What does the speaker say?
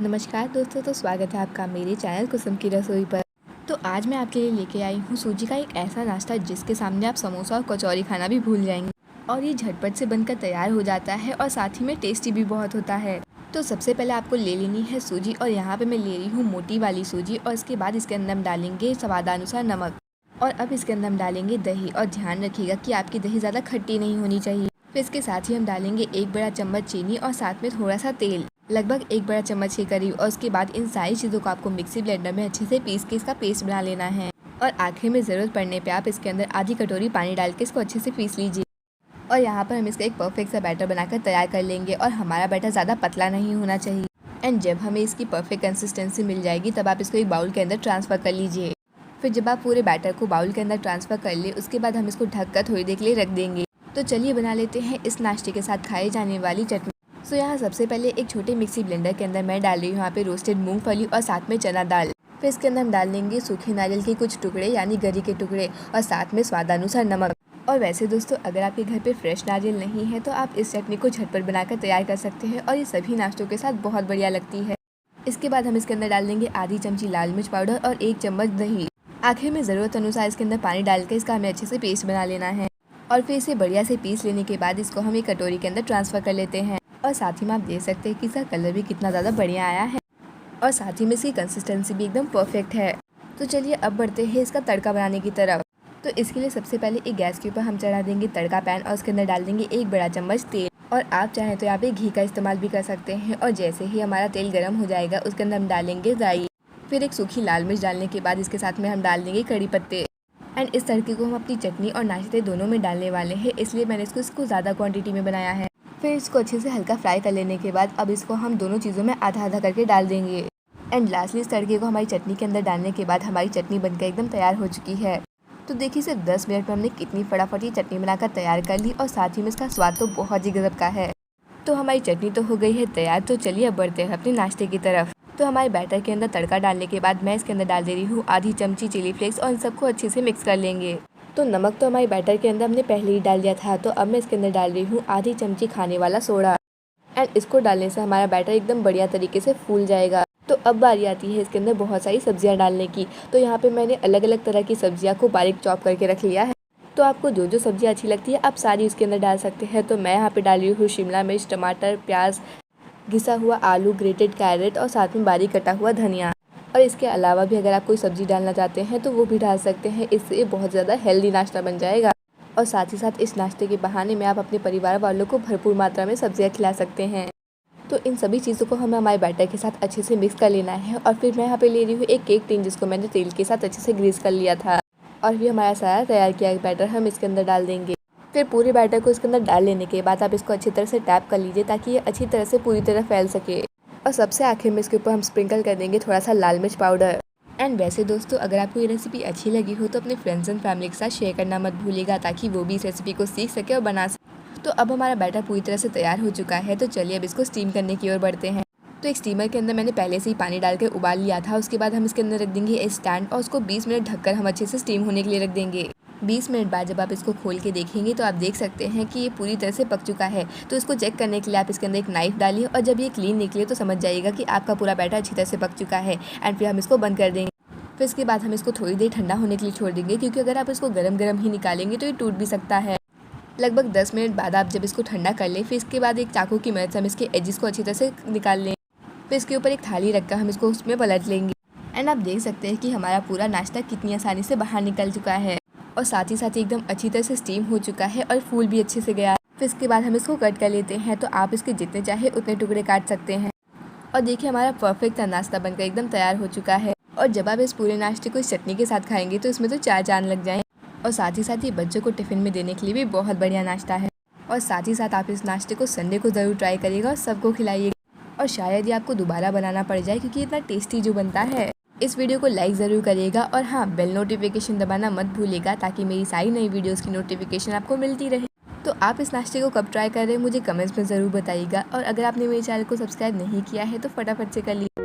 नमस्कार दोस्तों, तो स्वागत है आपका मेरे चैनल कुसुम की रसोई पर। तो आज मैं आपके लिए लेके आई हूँ सूजी का एक ऐसा नाश्ता जिसके सामने आप समोसा और कचौरी खाना भी भूल जाएंगे। और ये झटपट से बनकर तैयार हो जाता है और साथ ही में टेस्टी भी बहुत होता है। तो सबसे पहले आपको ले लेनी है सूजी, और यहाँ पे मैं ले रही हूँ मोटी वाली सूजी। और इसके बाद इसके अंदर हम डालेंगे स्वादानुसार नमक, और अब इसके अंदर हम डालेंगे दही। और ध्यान रखिएगा कि आपकी दही ज़्यादा खट्टी नहीं होनी चाहिए। फिर इसके साथ ही हम डालेंगे 1 बड़ा चम्मच चीनी और साथ में थोड़ा सा तेल, लगभग 1 बड़ा चम्मच के करीब। और उसके बाद इन सारी चीज़ों को आपको मिक्सी ब्लेंडर में अच्छे से पीस के इसका पेस्ट बना लेना है। और आखिर में ज़रूरत पड़ने पे आप इसके अंदर आधी कटोरी पानी डाल के इसको अच्छे से पीस लीजिए। और यहाँ पर हम इसका एक परफेक्ट सा बैटर बनाकर तैयार कर लेंगे। और हमारा बैटर ज़्यादा पतला नहीं होना चाहिए। एंड जब हमें इसकी परफेक्ट कंसिस्टेंसी मिल जाएगी तब आप इसको एक बाउल के अंदर ट्रांसफ़र कर लीजिए। फिर जब आप पूरे बैटर को बाउल के अंदर ट्रांसफ़र कर ले, उसके बाद हम इसको ढककर थोड़ी देर के लिए रख देंगे। तो चलिए बना लेते हैं इस नाश्ते के साथ खाई जाने वाली चटनी। तो यहाँ सबसे पहले एक छोटे मिक्सी ब्लेंडर के अंदर मैं डाल रही हूँ यहाँ पे रोस्टेड मूंगफली और साथ में चना दाल। फिर इसके अंदर हम डाल देंगे सूखे नारियल के कुछ टुकड़े यानी गरी के टुकड़े, और साथ में स्वादानुसार नमक। और वैसे दोस्तों, अगर आपके घर पे फ्रेश नारियल नहीं है तो आप इस चटनी को झटपट बनाकर तैयार कर सकते हैं, और ये सभी नाश्तों के साथ बहुत बढ़िया लगती है। इसके बाद हम इसके अंदर डाल देंगे आधी चमची लाल मिर्च पाउडर और 1 चम्मच दही। आखिर में ज़रूरत अनुसार इसके अंदर पानी डाल के इसका हमें अच्छे से पेस्ट बना लेना है। और फिर इसे बढ़िया से पीस लेने के बाद इसको हम एक कटोरी के अंदर ट्रांसफ़र कर लेते हैं। और साथ ही में आप देख सकते हैं कि इसका कलर भी कितना ज़्यादा बढ़िया आया है, और साथ ही में इसकी कंसिस्टेंसी भी एकदम परफेक्ट है। तो चलिए अब बढ़ते हैं इसका तड़का बनाने की तरफ। तो इसके लिए सबसे पहले एक गैस के ऊपर हम चढ़ा देंगे तड़का पैन, और उसके अंदर डाल देंगे 1 बड़ा चम्मच तेल। और आप चाहें तो यहाँ पे घी का इस्तेमाल भी कर सकते हैं। और जैसे ही हमारा तेल गर्म हो जाएगा उसके अंदर हम डालेंगे राई, फिर एक सूखी लाल मिर्च डालने के बाद इसके साथ में हम डाल देंगे कड़ी पत्ते। एंड इस तड़के को हम अपनी चटनी और नाश्ते दोनों में डालने वाले हैं, इसलिए मैंने इसको ज़्यादा क्वांटिटी में बनाया है। फिर इसको अच्छे से हल्का फ्राई कर लेने के बाद अब इसको हम दोनों चीज़ों में आधा आधा करके डाल देंगे। एंड लास्टली इस तड़के को हमारी चटनी के अंदर डालने के बाद हमारी चटनी बनकर एकदम तैयार हो चुकी है। तो देखिए सिर्फ 10 मिनट में हमने कितनी फटाफट ये चटनी बनाकर तैयार कर ली, और साथ ही में इसका स्वाद तो बहुत ही गजब का है। तो हमारी चटनी तो हो गई है तैयार। तो चलिए अब बढ़ते हैं अपने नाश्ते की तरफ। तो हमारे बैटर के अंदर तड़का डालने के बाद मैं इसके अंदर डाल दे रही हूँ आधी चमची चिली फ्लेक्स, और इन सबको अच्छे से मिक्स कर लेंगे। तो नमक तो हमारे बैटर के अंदर हमने पहले ही डाल दिया था, तो अब मैं इसके अंदर डाल रही हूँ आधी चमची खाने वाला सोडा। एंड इसको डालने से हमारा बैटर एकदम बढ़िया तरीके से फूल जाएगा। तो अब बारी आती है इसके अंदर बहुत सारी सब्जियां डालने की। तो यहाँ पे मैंने अलग अलग तरह की सब्जियां को बारीक चॉप करके रख लिया है। तो आपको जो जो सब्जियां अच्छी लगती है आप सारी उसके अंदर डाल सकते हैं। तो मैं यहाँ पे डाल रही हूँ शिमला मिर्च, टमाटर, प्याज, घिसा हुआ आलू, ग्रेटेड कैरेट, और साथ में बारीक कटा हुआ धनिया। और इसके अलावा भी अगर आप कोई सब्जी डालना चाहते हैं तो वो भी डाल सकते हैं। इससे बहुत ज़्यादा हेल्दी नाश्ता बन जाएगा। और साथ ही साथ इस नाश्ते के बहाने में आप अपने परिवार वालों को भरपूर मात्रा में सब्जियां खिला सकते हैं। तो इन सभी चीज़ों को हमें हमारे बैटर के साथ अच्छे से मिक्स कर लेना है। और फिर मैं यहाँ पे ले रही हूँ एक केक टिन, जिसको मैंने तेल के साथ अच्छे से ग्रीस कर लिया था। और फिर हमारा सारा तैयार किया बैटर हम इसके अंदर डाल देंगे। फिर पूरे बैटर को इसके अंदर डाल लेने के बाद आप इसको अच्छी तरह से टैप कर लीजिए ताकि ये अच्छी तरह से पूरी तरह फैल सके। और सबसे आखिर में इसके ऊपर हम स्प्रिंकल कर देंगे थोड़ा सा लाल मिर्च पाउडर। एंड वैसे दोस्तों, अगर आपको ये रेसिपी अच्छी लगी हो तो अपने फ्रेंड्स एंड फैमिली के साथ शेयर करना मत भूलिएगा, ताकि वो भी इस रेसिपी को सीख सके और बना सके। तो अब हमारा बैटर पूरी तरह से तैयार हो चुका है। तो चलिए अब इसको स्टीम करने की ओर बढ़ते हैं। तो एक स्टीमर के अंदर मैंने पहले से ही पानी डालकर उबाल लिया था। उसके बाद हम इसके अंदर रख देंगे एक स्टैंड, और उसको 20 मिनट ढककर हम अच्छे से स्टीम होने के लिए रख देंगे। 20 मिनट बाद जब आप इसको खोल के देखेंगे तो आप देख सकते हैं कि ये पूरी तरह से पक चुका है। तो इसको चेक करने के लिए आप इसके अंदर एक नाइफ डालिए, और जब ये क्लीन निकले तो समझ जाइएगा कि आपका पूरा बैटर अच्छी तरह से पक चुका है। एंड फिर हम इसको बंद कर देंगे। फिर इसके बाद हम इसको थोड़ी देर ठंडा होने के लिए छोड़ देंगे, क्योंकि अगर आप इसको गरम गरम ही निकालेंगे तो ये टूट भी सकता है। लगभग 10 मिनट बाद आप जब इसको ठंडा कर लें, फिर इसके बाद एक चाकू की मदद से हम इसके एजेस को अच्छी तरह से निकाल लें। फिर इसके ऊपर एक थाली रखकर हम इसको उसमें पलट लेंगे। एंड आप देख सकते हैं कि हमारा पूरा नाश्ता कितनी आसानी से बाहर निकल चुका है, और साथ ही एकदम अच्छी तरह से स्टीम हो चुका है और फूल भी अच्छे से गया है। फिर इसके बाद हम इसको कट कर लेते हैं। तो आप इसके जितने चाहे उतने टुकड़े काट सकते हैं। और देखिए हमारा परफेक्ट नाश्ता बनकर एकदम तैयार हो चुका है। और जब आप इस पूरे नाश्ते को इस चटनी के साथ खाएंगे तो इसमें तो 4 चांद लग जाएं। और साथ ही ये बच्चों को टिफ़िन में देने के लिए भी बहुत बढ़िया नाश्ता है। और साथ ही साथ आप इस नाश्ते को संडे को ज़रूर ट्राई करिएगा और सबको खिलाइएगा। और शायद ये आपको दोबारा बनाना पड़ जाए, क्योंकि इतना टेस्टी जो बनता है। इस वीडियो को लाइक ज़रूर करिएगा, और हाँ, बेल नोटिफिकेशन दबाना मत भूलिएगा, ताकि मेरी सारी नई वीडियोस की नोटिफिकेशन आपको मिलती रहे। तो आप इस नाश्ते को कब ट्राई कर रहे हैं मुझे कमेंट्स में ज़रूर बताइएगा। और अगर आपने मेरे चैनल को सब्सक्राइब नहीं किया है तो फटाफट से कर लीजिए।